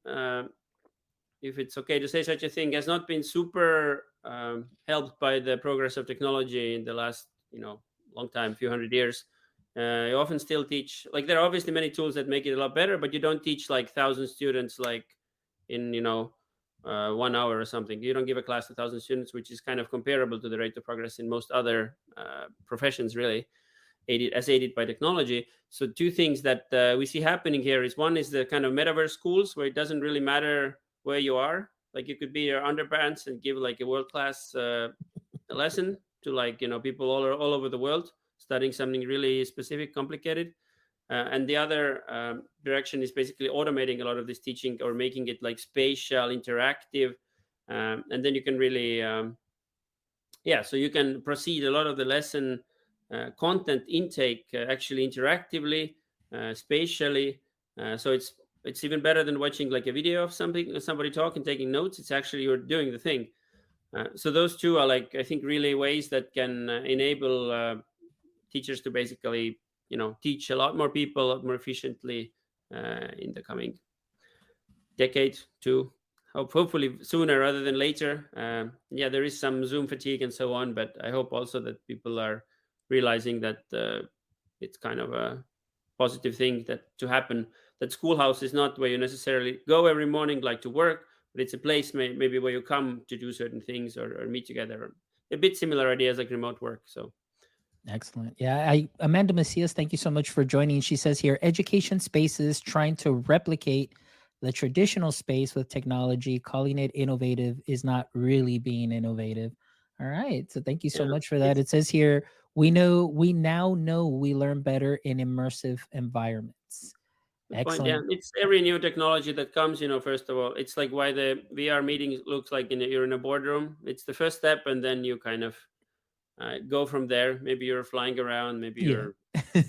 if it's okay to say such a thing, has not been super helped by the progress of technology in the last, long time, few hundred years. You often still teach, like, there are obviously many tools that make it a lot better, but you don't teach like 1,000 students like in 1 hour or something. You don't give a class to 1,000 students, which is kind of comparable to the rate of progress in most other professions, really, aided by technology. So two things that we see happening here is, one is the kind of metaverse schools, where it doesn't really matter where you are. Like, you could be your underpants and give like a world class lesson to, like, people all over the world studying something really specific, complicated. And the other direction is basically automating a lot of this teaching, or making it like spatial, interactive, and then you can really yeah, so you can proceed a lot of the lesson content intake actually interactively, spatially. So it's it's even better than watching like a video of somebody talking, taking notes. It's actually you're doing the thing. So those two are like, I think, really ways that can enable teachers to basically, teach a lot more people a lot more efficiently in the coming decade too. Hopefully sooner rather than later. Yeah, there is some Zoom fatigue and so on, but I hope also that people are realizing that it's kind of a positive thing that to happen. That schoolhouse is not where you necessarily go every morning like to work, but it's a place maybe where you come to do certain things, or meet together. A bit similar ideas like remote work. So Excellent. Yeah, Amanda Macias, thank you so much for joining. She says here, education spaces trying to replicate the traditional space with technology, calling it innovative is not really being innovative. All right. So thank you so yeah, much for that. it's It says here, we now know we learn better in immersive environments. good point. Yeah, Excellent. it's every new technology that comes. First of all, it's like why the VR meeting looks like you're in a boardroom. It's the first step, and then you kind of go from there. Maybe you're flying around. Maybe Yeah. you're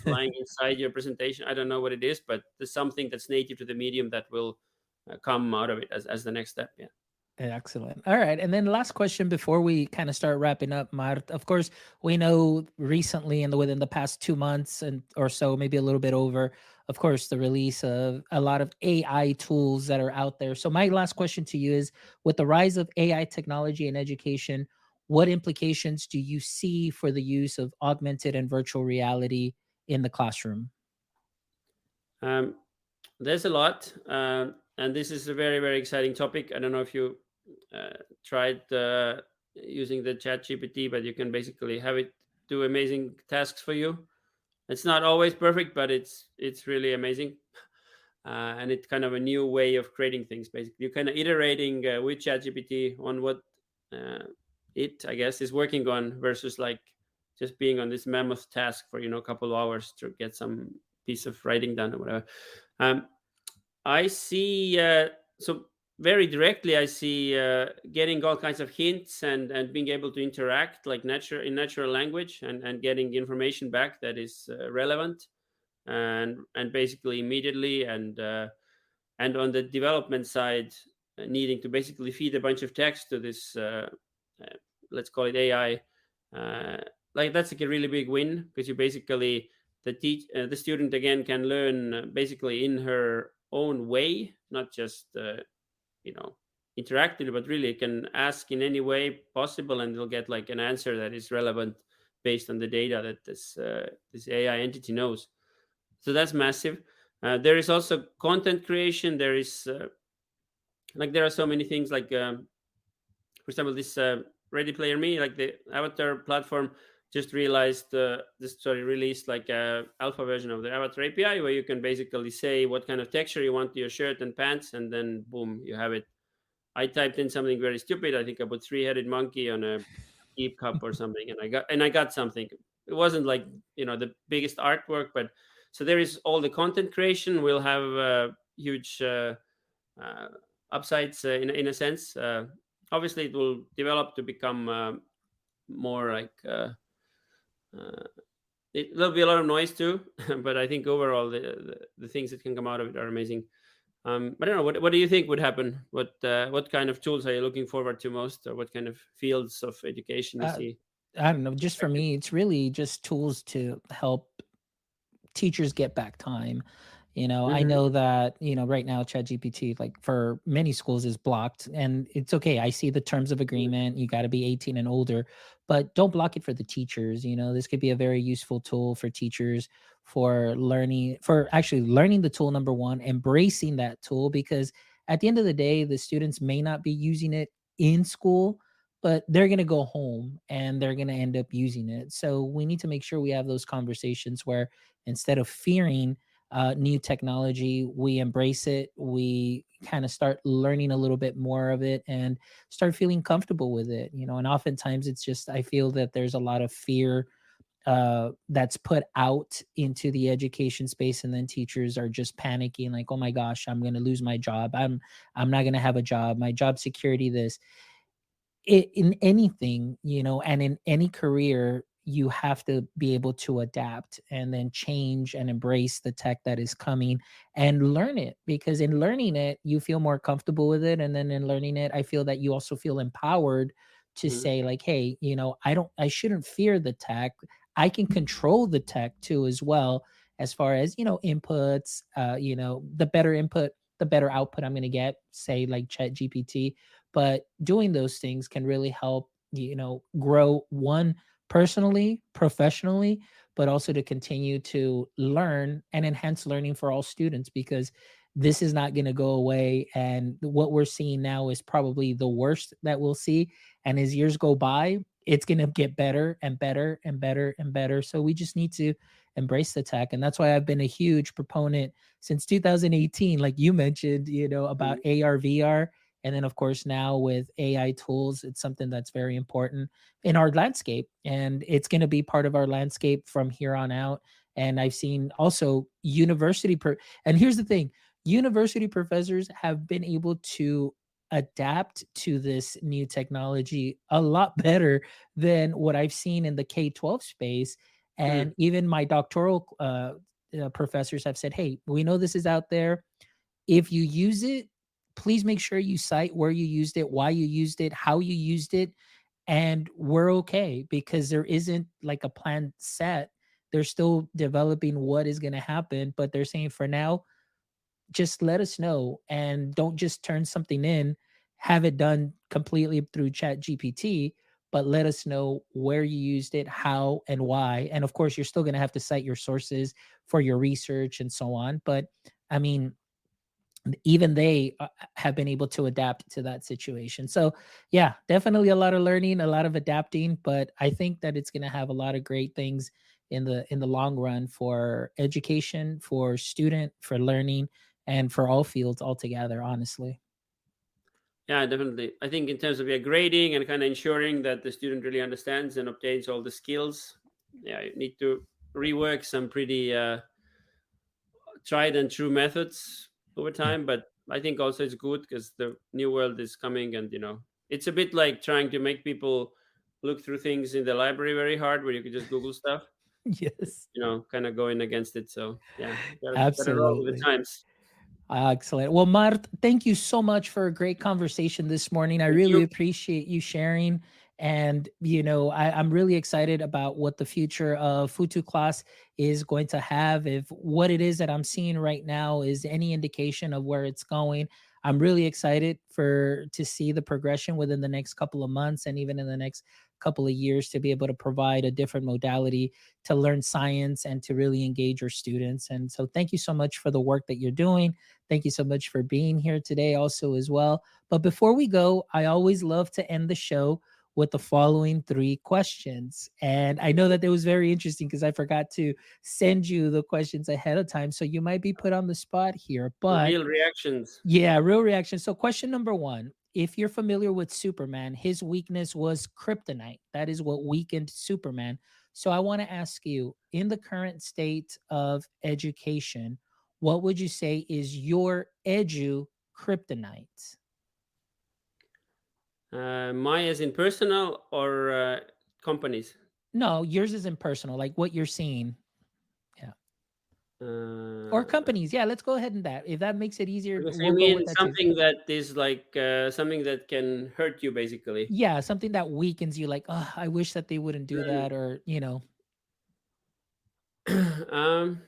flying inside your presentation. I don't know what it is, but there's something that's native to the medium that will come out of it as the next step. Yeah. Excellent. All right. And then last question before we kind of start wrapping up, Mart. Of course, we know recently and within the past 2 months and or so, maybe a little bit over, of course, the release of a lot of AI tools that are out there. So my last question to you is, with the rise of AI technology in education, what implications do you see for the use of augmented and virtual reality in the classroom? Um, there's a lot, and this is a very very exciting topic. I don't know if you tried using the Chat GPT, but you can basically have it do amazing tasks for you. It's not always perfect, but it's really amazing. And it's kind of a new way of creating things. Basically, you're kind of iterating with ChatGPT on what uh, it, I guess, is working on versus like just being on this mammoth task for a couple of hours to get some piece of writing done or whatever. Um, I see. So very directly, I see getting all kinds of hints and being able to interact like natural language and getting information back that is relevant and basically immediately and on the development side, needing to basically feed a bunch of text to this uh, let's call it AI. uh, like that's like a really big win because you basically the student again can learn basically in her own way, not just you know interactive, but really can ask in any way possible and they'll get like an answer that is relevant based on the data that this AI entity knows. So that's massive. There is also content creation. There is like there are so many things like for example this Ready Player Me, like the avatar platform just realized released like a alpha version of the avatar API where you can basically say what kind of texture you want to your shirt and pants, and then boom, you have it. I typed in something very stupid. I think I put three-headed monkey on a deep cup or something, and I got something. It wasn't like the biggest artwork, but so there is all the content creation will have huge uh, upsides in a sense. Obviously, it will develop to become more like uh, there'll be a lot of noise too, but I think overall the things that can come out of it are amazing. I don't know. What do you think would happen? What kind of tools are you looking forward to most, or what kind of fields of education you Uh, see? I don't know. Just for me, it's really just tools to help teachers get back time. I Hmm. know that, right now ChatGPT, like for many schools, is blocked, and it's okay. I see the terms of agreement. You got to be 18 and older, but don't block it for the teachers. This could be a very useful tool for teachers for actually learning the tool, number one, embracing that tool, because at the end of the day, the students may not be using it in school, but they're going to go home and they're going to end up using it. So we need to make sure we have those conversations where instead of fearing new technology, we embrace it. We kind of start learning a little bit more of it and start feeling comfortable with it. And oftentimes it's just, I feel that there's a lot of fear that's put out into the education space, and then teachers are just panicking, like, oh my gosh, I'm going to lose my job. I'm not going to have a job. My job security, this. In anything, and in any career, you have to be able to adapt and then change and embrace the tech that is coming and learn it, because in learning it you feel more comfortable with it, and then in learning it I feel that you also feel empowered to Mhm. say like, hey, I shouldn't fear the tech. I can control the tech too as well, as far as inputs, the better input, the better output I'm going to get, say like Chat GPT. But doing those things can really help grow, one, personally, professionally, but also to continue to learn and enhance learning for all students, because this is not going to go away. And what we're seeing now is probably the worst that we'll see. And as years go by, it's going to get better and better and better and better. So we just need to embrace the tech. And that's why I've been a huge proponent since 2018, like you mentioned, about Mhm. AR, VR. And then, of course, now with AI tools, it's something that's very important in our landscape. And it's going to be part of our landscape from here on out. And I've seen also and here's the thing, university professors have been able to adapt to this new technology a lot better than what I've seen in the K-12 space. And Mhm. even my doctoral professors have said, hey, we know this is out there. If you use it, please make sure you cite where you used it, why you used it, how you used it, and we're okay, because there isn't like a plan set. They're still developing what is going to happen, but they're saying for now, just let us know, and don't just turn something in, have it done completely through Chat GPT, but let us know where you used it, how and why. And of course, you're still going to have to cite your sources for your research and so on. But I mean, even they have been able to adapt to that situation. So, yeah, definitely a lot of learning, a lot of adapting, but I think that it's going to have a lot of great things in the long run for education, for student, for learning, and for all fields altogether, honestly. Yeah, definitely. I think in terms of, yeah, grading and kind of ensuring that the student really understands and obtains all the skills, yeah, you need to rework some pretty tried and true methods over Yeah. time. But I think also it's good because the new world is coming, and it's a bit like trying to make people look through things in the library very hard, where you could just Google stuff. Yes. Kind of going against it. So yeah, gotta roll with the Absolutely. times. Excellent. Well, Mart, thank you so much for a great conversation this morning. I Thank really you. appreciate you sharing. And, I'm really excited about what the future of Futuclass is going to have. If what it is that I'm seeing right now is any indication of where it's going, I'm really excited for to see the progression within the next couple of months and even in the next couple of years, to be able to provide a different modality to learn science and to really engage your students. And so thank you so much for the work that you're doing. Thank you so much for being here today, also, as well. But before we go, I always love to end the show with the following three questions. And I know that it was very interesting because I forgot to send you the questions ahead of time. So you might be put on the spot here. But Real reactions. yeah, real reaction. So, question number one, if you're familiar with Superman, his weakness was kryptonite. That is what weakened Superman. So, I want to ask you, in the current state of education, what would you say is your edu kryptonite? My as in personal or companies. No, yours is impersonal, like what you're seeing. Yeah. Or Uh, companies. Yeah, let's go ahead and that. If that makes it easier, because I we'll go with mean that too. something that is like something that can hurt you, basically. Yeah, something that weakens you, like, oh, I wish that they wouldn't do Mm. that, or. um,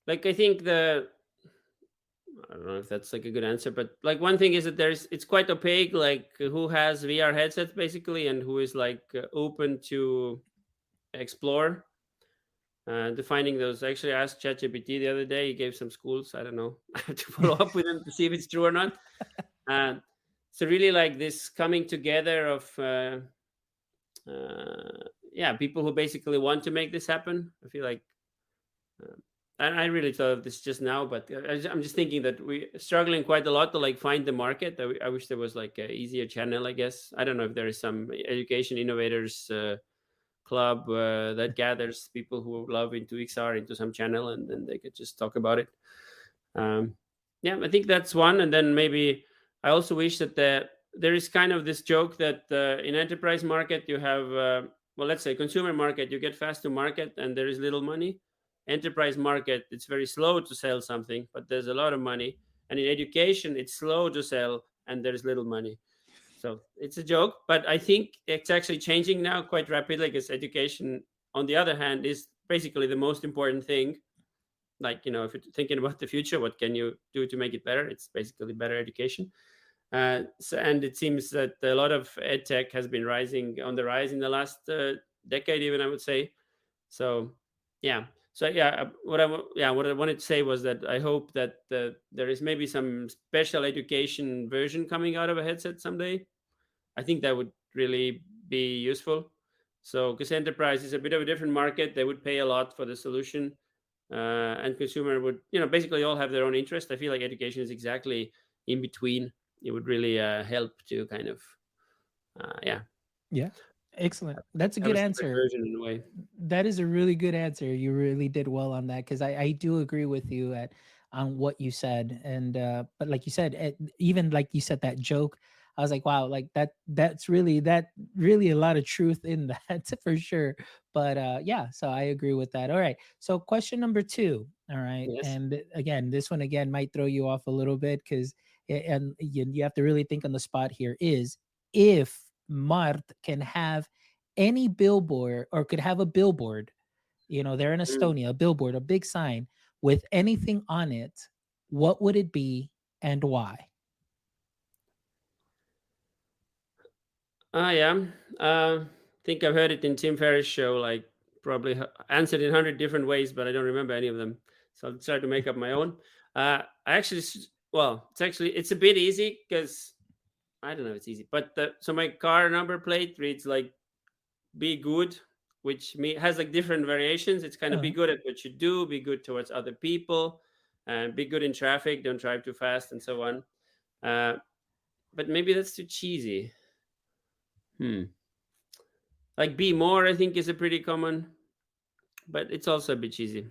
like I think I don't know if that's like a good answer, but like one thing is that it's quite opaque, like who has VR headsets basically, and who is like open to explore. Defining those. I actually asked ChatGPT the other day. He gave some schools. I don't know. I have to follow up with him to see if it's true or not. Uh, so really, like this coming together of yeah, people who basically want to make this happen. I feel like uh, and I really thought of this just now, but I'm just thinking that we're struggling quite a lot to like find the market. I wish there was like a easier channel. I guess I don't know if there is some education innovators club that gathers people who love into XR into some channel, and then they could just talk about it. Um, yeah, I think that's one. And then maybe I also wish that there is kind of this joke that in enterprise market you have. well, let's say consumer market, you get fast to market and there is little money. Enterprise market, it's very slow to sell something, but there's a lot of money. And in education, it's slow to sell and there's little money. So it's a joke, but I think it's actually changing now quite rapidly, because education, on the other hand, is basically the most important thing. Like, if you're thinking about the future, what can you do to make it better? It's basically better education. And it seems that a lot of ed tech has been rising on the rise in the last decade, even, I would say. So, yeah. So yeah, what I wanted to say was that I hope that there is maybe some special education version coming out of a headset someday. I think that would really be useful. So, because enterprise is a bit of a different market, they would pay a lot for the solution, and consumer would, basically all have their own interest. I feel like education is exactly in between. It would really help to kind of, yeah, Yeah. Excellent. That's a have good a separate answer. version in a way. That is a really good answer. You really did well on that, because I do agree with you at on what you said. And but like you said, even like you said that joke, I was like, wow, like that really a lot of truth in that for sure. But yeah, so I agree with that. All right. So question number two. All right. Yes. And again, this one again might throw you off a little bit, because and you have to really think on the spot here, is if Mart can have any billboard, or could have a billboard, they're in Mm. Estonia, a billboard, a big sign with anything on it, what would it be and why? Yeah. Think I've heard it in Tim Ferriss' show, like probably answered in 100 different ways, but I don't remember any of them. So I'll try to make up my own. I actually, well, it's a bit easy, because I don't know if it's easy, but so my car number plate reads like "Be good," which has like different variations. It's kind of be Uh, good at what you do, be good towards other people, and be good in traffic, don't drive too fast, and so on. Uh, but maybe that's too cheesy. Hmm. Like "Be more," I think, is a pretty common, but it's also a bit cheesy.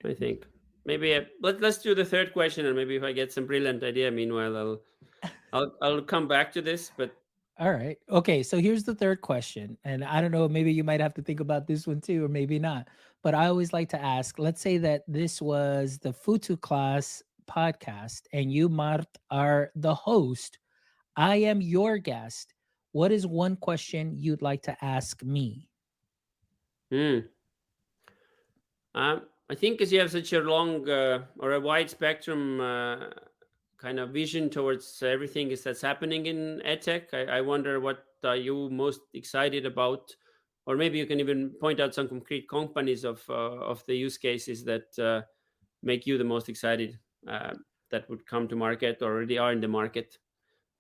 I think maybe let's do the third question, and maybe if I get some brilliant idea, meanwhile, I'll come back to this. But all right. Okay. So here's the third question. And I don't know, maybe you might have to think about this one too, or maybe not. But I always like to ask, let's say that this was the Futuclass podcast and you, Mart, are the host. I am your guest. What is one question you'd like to ask me? hmm, I think, because you have such a long or a wide spectrum kind of vision towards everything that's happening in edtech, I wonder what are you most excited about, or maybe you can even point out some concrete companies of the use cases that make you the most excited, uh, that would come to market or already are in the market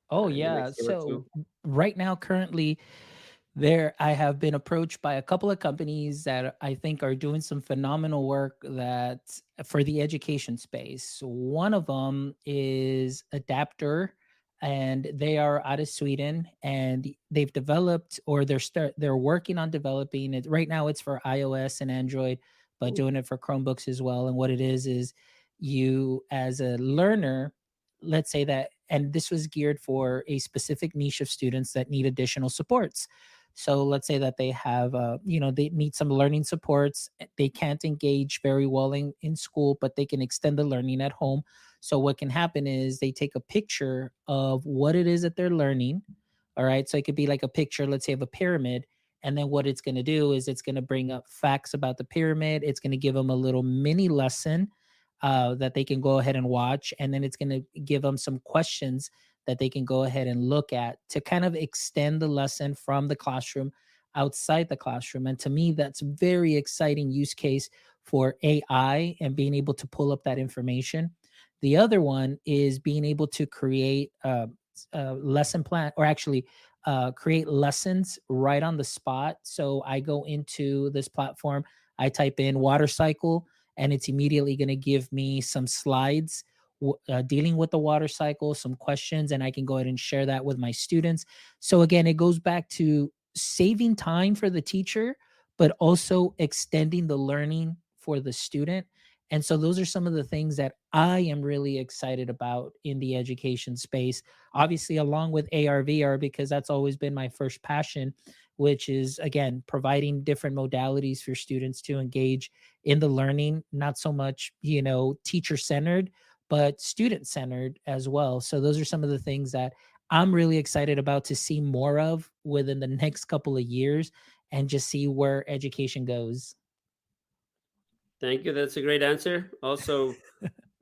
Oh in the yeah. next year or So two. right now, currently, there I have been approached by a couple of companies that I think are doing some phenomenal work that for the education space. One of them is Adapter, and they are out of Sweden, and they've developed, or they're working on developing it. Right now it's for iOS and Android, but doing it for Chromebooks as well. And what it is you as a learner, let's say that, and this was geared for a specific niche of students that need additional supports. So let's say that they have, they need some learning supports. They can't engage very well in school, but they can extend the learning at home. So what can happen is they take a picture of what it is that they're learning. All right. So it could be like a picture, let's say, of a pyramid. And then what it's going to do is it's going to bring up facts about the pyramid. It's going to give them a little mini lesson that they can go ahead and watch. And then it's going to give them some questions that they can go ahead and look at to kind of extend the lesson from the classroom outside the classroom. And to me, that's a very exciting use case for AI and being able to pull up that information. The other one is being able to create a lesson plan, or actually create lessons right on the spot. So I go into this platform, I type in water cycle, and it's immediately going to give me some slides dealing with the water cycle, some questions, and I can go ahead and share that with my students. So again, it goes back to saving time for the teacher, but also extending the learning for the student. And so those are some of the things that I am really excited about in the education space. Obviously, along with AR, VR, because that's always been my first passion, which is, again, providing different modalities for students to engage in the learning, not so much, teacher centered, but student centered as well. So those are some of the things that I'm really excited about to see more of within the next couple of years and just see where education goes. Thank you. That's a great answer. Also,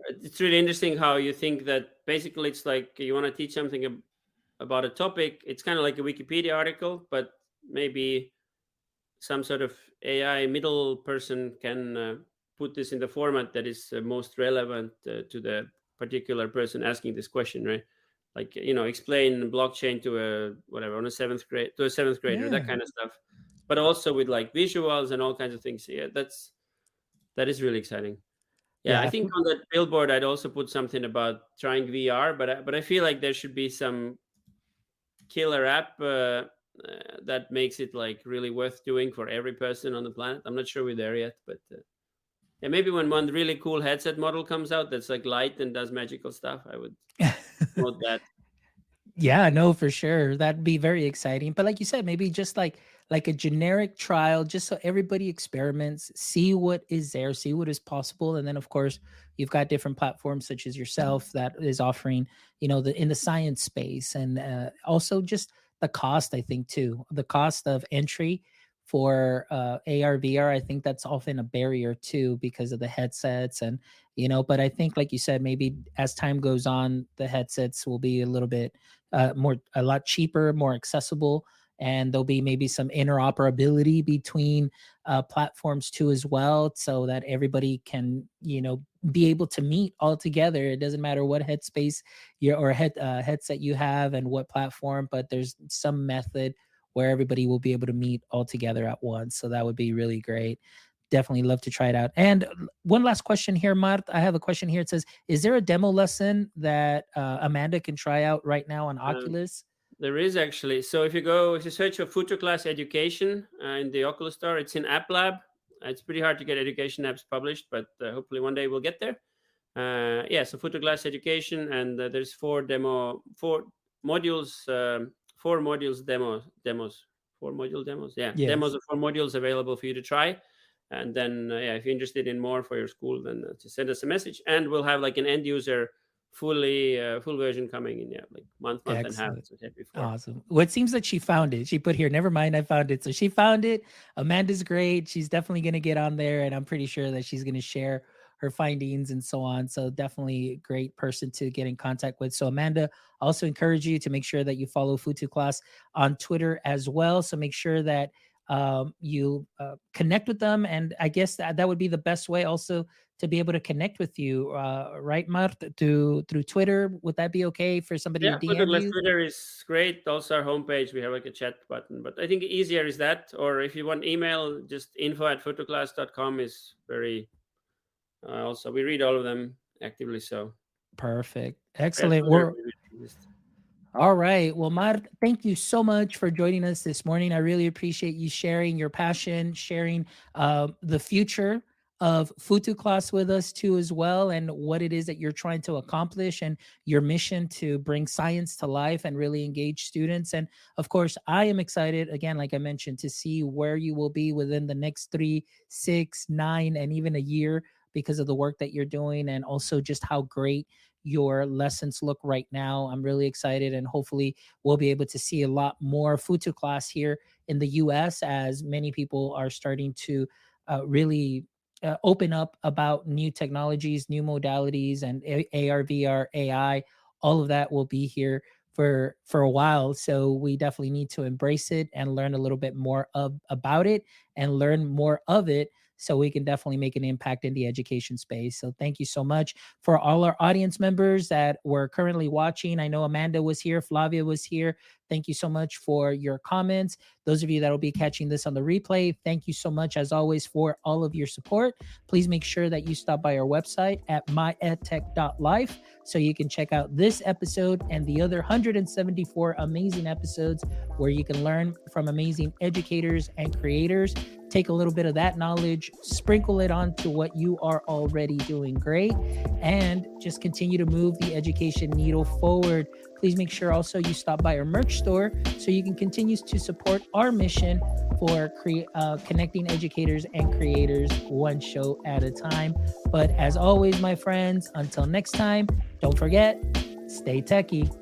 it's really interesting how you think that basically it's like you want to teach something about a topic. It's kind of like a Wikipedia article, but maybe some sort of AI middle person can put this in the format that is most relevant to the particular person asking this question, right? Like, explain blockchain to a whatever on a seventh grader, that Yeah. kind of stuff. But also with like visuals and all kinds of things. Yeah, that is really exciting. Yeah, Yeah. I think on that billboard I'd also put something about trying VR, but I feel like there should be some killer app that makes it like really worth doing for every person on the planet. I'm not sure we're there yet, but yeah, maybe when one really cool headset model comes out that's like light and does magical stuff, I would promote that. Yeah, no, for sure. That'd be very exciting. But like you said, maybe just like a generic trial, just so everybody experiments, see what is there, see what is possible. And then of course, you've got different platforms such as yourself that is offering, the in the science space, and also just the cost, I think too. The cost of entry for AR, VR, I think that's often a barrier too because of the headsets and but I think like you said, maybe as time goes on, the headsets will be a little bit a lot cheaper, more accessible, and there'll be maybe some interoperability between platforms too as well, so that everybody can be able to meet all together. It doesn't matter what headspace headset you have and what platform, but there's some method where everybody will be able to meet all together at once. So that would be really great. Definitely love to try it out. And one last question here, Mart. I have a question here. It says, is there a demo lesson that Amanda can try out right now on Um, Oculus? there is actually. So if you search for Futuclass education in the Oculus Store, it's in App Lab. It's pretty hard to get education apps published, but hopefully one day we'll get there. Yeah, so Futuclass education, and there's four modules, 4 modules demos, 4 module demos. Yeah, demos Yes. of 4 modules available for you to try. And then yeah, if you're interested in more for your school, then just send us a message, and we'll have like an end user full version coming in, yeah, like month and a half, Excellent. as I said before. Awesome. Well, it seems that she found it. She put here, never mind, I found it. So she found it. Amanda's great. She's definitely going to get on there, and I'm pretty sure that she's going to share her findings and so on. So definitely a great person to get in contact with. So Amanda, also encourage you to make sure that you follow Futu Class on Twitter as well. So make sure that you connect with them, and I guess that would be the best way also to be able to connect with you, right, Mart, through Twitter. Would that be okay for somebody to Yeah, DM Futuclass you? Twitter is great. Also, our homepage, we have like a chat button, but I think easier is that. Or if you want email, just info@futuclass.com is very. Also, we read all of them actively, so Perfect. yeah, Excellent. Twitter. We're all right. Well, Mar, thank you so much for joining us this morning. I really appreciate you sharing your passion, sharing the future of Futu class with us too, as well, and what it is that you're trying to accomplish and your mission to bring science to life and really engage students. And of course, I am excited, again, like I mentioned, to see where you will be within the next 3, 6, 9, and even a year because of the work that you're doing, and also just how great your lessons look right now. I'm really excited, and hopefully we'll be able to see a lot more Futu class here in the US as many people are starting to really open up about new technologies, new modalities, and AR, VR, AI. All of that will be here for a while. So we definitely need to embrace it and learn a little bit more about it and learn more of it so we can definitely make an impact in the education space. So thank you so much for all our audience members that were currently watching. I know Amanda was here, Flavia was here. Thank you so much for your comments. Those of you that will be catching this on the replay, thank you so much as always for all of your support. Please make sure that you stop by our website at myedtech.life so you can check out this episode and the other 174 amazing episodes where you can learn from amazing educators and creators. take a little bit of that knowledge, sprinkle it onto what you are already doing great, and just continue to move the education needle forward. Please make sure also you stop by our merch store so you can continue to support our mission for connecting educators and creators one show at a time. But as always, my friends, until next time, don't forget, stay techie.